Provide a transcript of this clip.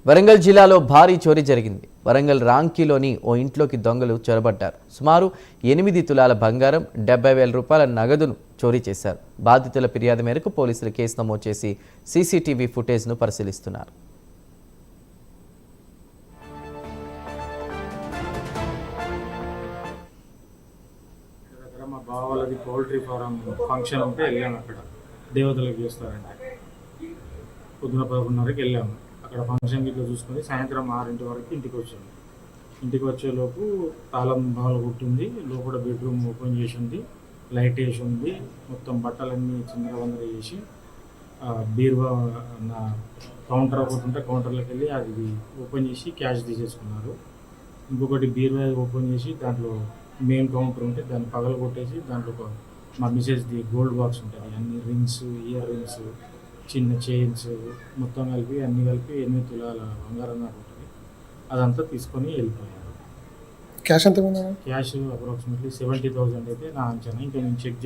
వరంగల్ జిల్లాలో భారీ చోరీ జరిగింది. వరంగల్ రాంకీలోని ఓ ఇంట్లోకి దొంగలు చొరబడ్డారు. సుమారు 8 తులాల బంగారం, 70,000 రూపాయల నగదును చోరీ చేశారు. బాధితుల ఫిర్యాదు మేరకు పోలీసులు కేసు నమోదు చేసి సీసీటీవీ ఫుటేజ్ను పరిశీలిస్తున్నారు. మా బావలది పౌల్ట్రీ ఫారం ఫంక్షన్ ఉంటే వెళ్ళాము. అక్కడ దేవతలకు చేస్తారంటే పొద్దున 11:30కి వెళ్ళాము. అక్కడ ఫంక్షన్ ఇట్లా చూసుకొని సాయంత్రం 6 వరకు ఇంటికి వచ్చాము. ఇంటికి వచ్చేలోపు తాళం బాగా కొట్టింది, లోపల బెడ్రూమ్ ఓపెన్ చేసి ఉంది, లైట్ వేసి ఉంది, మొత్తం బట్టలన్నీ చిందరవందర చేసి బీరువా నా కౌంటర్ ఒకటి ఉంటే కౌంటర్లోకి వెళ్ళి అది ఓపెన్ చేసి క్యాష్ తీసేసుకున్నారు. ఇంకొకటి బీరువా ఓపెన్ చేసి దాంట్లో మెయిన్ కౌంటర్ ఉంటే దాన్ని పగలు కొట్టేసి దాంట్లో మా మిసెస్ది గోల్డ్ బాక్స్ ఉంటుంది, అన్ని రింగ్స్, ఇయర్ రింగ్స్, చిన్న చైన్స్ మొత్తం కలిపి అన్ని కలిపి 8 తులాల బంగారం దాకా ఉంటుంది. అదంతా తీసుకొని వెళ్ళిపోయారు. క్యాష్ ఎంత? క్యాష్ అప్రాక్సిమేట్లీ 70,000 అయితే నా అంచనా. ఇంకా నేను చెక్